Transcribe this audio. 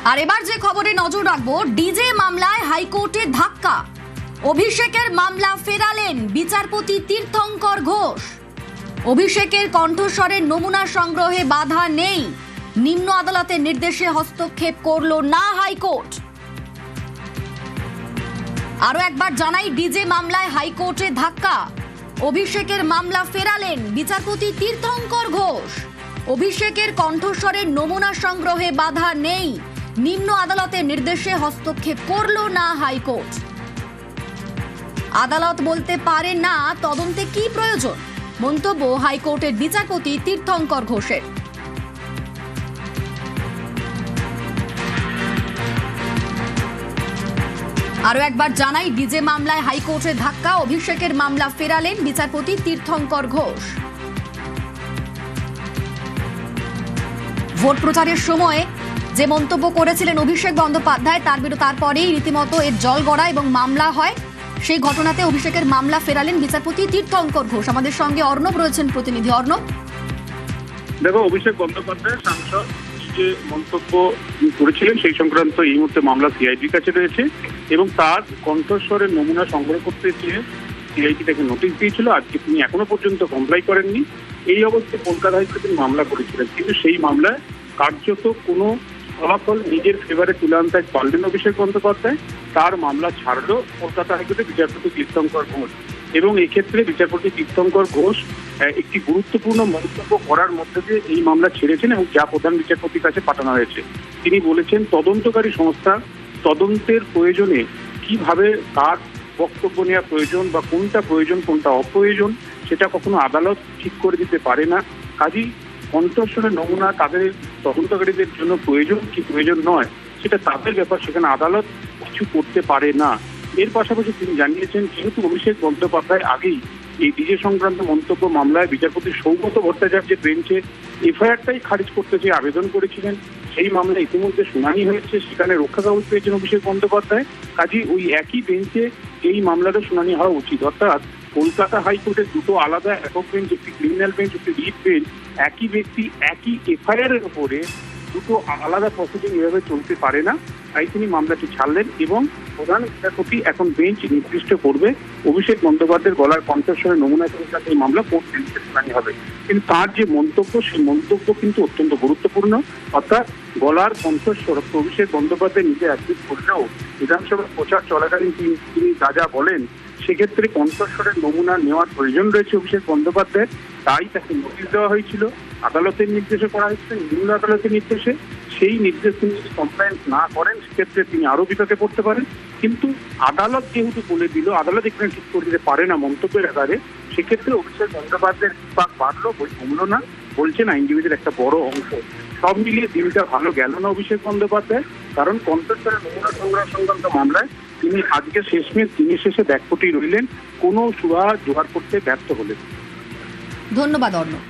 আর এবার যে খবরে নজর রাখবো, ডিজে মামলায় হাইকোর্টে ধাক্কা। অভিষেকের মামলা ফেরালেন বিচারপতি তীর্থঙ্কর ঘোষ। অভিষেকের কণ্ঠস্বরের নমুনা সংগ্রহে বাধা নেই, নিম্ন আদালতের নির্দেশে হস্তক্ষেপ করল না হাইকোর্ট। আরো একবার জানাই, ডিজে মামলায় হাইকোর্টে ধাক্কা। অভিষেকের মামলা ফেরালেন বিচারপতি তীর্থঙ্কর ঘোষ। অভিষেকের কণ্ঠস্বরের নমুনা সংগ্রহে বাধা নেই, নিম্ন আদালতের নির্দেশে হস্তক্ষেপ করল না হাইকোর্ট। আদালত বলতে পারে না তদন্তে কি প্রয়োজন, মন্তব্য হাইকোর্টের বিচারপতি তীর্থঙ্কর ঘোষের। আরো একবার জানাই, ডিজে মামলায় হাইকোর্টে ধাক্কা। অভিষেকের মামলা ফেরালেন বিচারপতি তীর্থঙ্কর ঘোষ। ভোট প্রচারের সময় যে মন্তব্য করেছিলেন অভিষেক বন্দ্যোপাধ্যায়, তারপরেই রীতিমতো এর জল গড়া এবং মামলা হয়। সেই ঘটনাতে অভিষেকের মামলা ফেরালেন বিচারপতি তীর্থঙ্কর ঘোষ। আমাদের সঙ্গে অর্ণব রয়েছেন, প্রতিনিধি অর্ণব। দেখো, অভিষেক বন্দ্যোপাধ্যায় সাংসদ যে মন্তব্য করেছিলেন সেই সংক্রান্ত এই মুহূর্তে মামলা সিআইডির কাছে রয়েছে এবং তার কণ্ঠস্বরের নমুনা সংগ্রহ করতে চেয়ে সিআইডি তাকে নোটিশ দিয়েছিল। আজকে তিনি এখনো পর্যন্ত কমপ্লাই করেননি। এই অবস্থায় কলকাতা হাইকোর্টে তিনি মামলা করেছিলেন, কিন্তু সেই মামলায় কার্যত কোনো ফলাফল নিজের ফেভারে তুলে আনতে পারলেন অভিষেক বন্দ্যোপাধ্যায়। তার মামলা ছাড়লো কলকাতা হাইকোর্টে বিচারপতি তীর্থঙ্কর ঘোষ এবং এক্ষেত্রে বিচারপতি তীর্থঙ্কর ঘোষ একটি গুরুত্বপূর্ণ মন্তব্য করার মধ্যে দিয়ে এই মামলা ছেড়েছেন এবং যা প্রধান বিচারপতির কাছে পাঠানো হয়েছে। তিনি বলেছেন, তদন্তকারী সংস্থা তদন্তের প্রয়োজনে কিভাবে কার বক্তব্য নেওয়া প্রয়োজন বা কোনটা প্রয়োজন কোনটা অপ্রয়োজন সেটা কখনো আদালত ঠিক করে দিতে পারে না। কাজেই কণ্ঠস্বরের নমুনা তাদের তদন্তকারীদের জন্য প্রয়োজন কি প্রয়োজন নয় সেটা তাদের ব্যাপার, সেখানে আদালত কিছু করতে পারে না। এর পাশাপাশি তিনি জানিয়েছেন, যেহেতু অভিষেক বন্দ্যোপাধ্যায় আগেই এই ডিজে সংক্রান্ত মন্তব্য মামলায় বিচারপতি সৌগত ভট্টাচার্যের বেঞ্চে এফআইআরটাই খারিজ করতে যে আবেদন করেছিলেন, সেই মামলা ইতিমধ্যে শুনানি হয়েছে, সেখানে রক্ষা কবচ পেয়েছেন অভিষেক বন্দ্যোপাধ্যায়। কাজেই ওই একই বেঞ্চে এই মামলারও শুনানি হওয়া উচিত। অর্থাৎ কলকাতা হাইকোর্টের দুটো আলাদা একক বেঞ্চ, একটি ক্রিমিনাল বেঞ্চ, একটি রিট বেঞ্চ, একই ব্যক্তি একই এফআইআর এর উপরে দুটো আলাদা প্রসিডিং এভাবে চলতে পারে না। তাই তিনি মামলাটি ছাড়লেন এবং প্রধান বিচারপতি এখন বেঞ্চ নির্দিষ্ট করবে অভিষেক বন্দ্যোপাধ্যায়ের গলার কণ্ঠস্বরের নমুনা সংক্রান্ত এই মামলা কোর্ট বেঞ্চে শুনানি হবে। কিন্তু তার যে মন্তব্য, সেই মন্তব্য কিন্তু অত্যন্ত গুরুত্বপূর্ণ। অর্থাৎ গলার কণ্ঠস্বর অভিষেক বন্দ্যোপাধ্যায় নিজে অ্যাডমিট করলেও বিধানসভার প্রচার চলাকালীন তিনি যা যা বলেন সেক্ষেত্রে কণ্ঠস্বরের নমুনা নেওয়ার প্রয়োজন রয়েছে অভিষেক বন্দ্যোপাধ্যায়ের। তাই তাকে নোটিশ দেওয়া হয়েছিল, আদালতের নির্দেশে করা হয়েছে, নিম্ন আদালতের নির্দেশে। সেই নির্দেশ তিনি যদি কমপ্লায়েন্স না করেন সেক্ষেত্রে তিনি আরো বিপাকে পড়তে পারেন। কিন্তু আদালত যেহেতু বলে দিল, আদালত এখানে ঠিক করে দিতে পারে না মন্তব্যের আকারে, সেক্ষেত্রে অভিষেক বন্দ্যোপাধ্যায়ের বিপাক বাড়লো, বই কমলো না, বলছেন আইনজীবীদের একটা বড় অংশ। সব মিলিয়ে দিনটা ভালো গেল না অভিষেক বন্দ্যোপাধ্যায়, কারণ কণ্ঠস্বরের নমুনা সংগ্রহ সংক্রান্ত মামলায় তিনি আজকে শেষমেশ দিনের শেষে ব্যাকফুটেই রইলেন, কোনো সুরাহা জোগাড় করতে ব্যর্থ হলেন। ধন্যবাদ অর্ণব।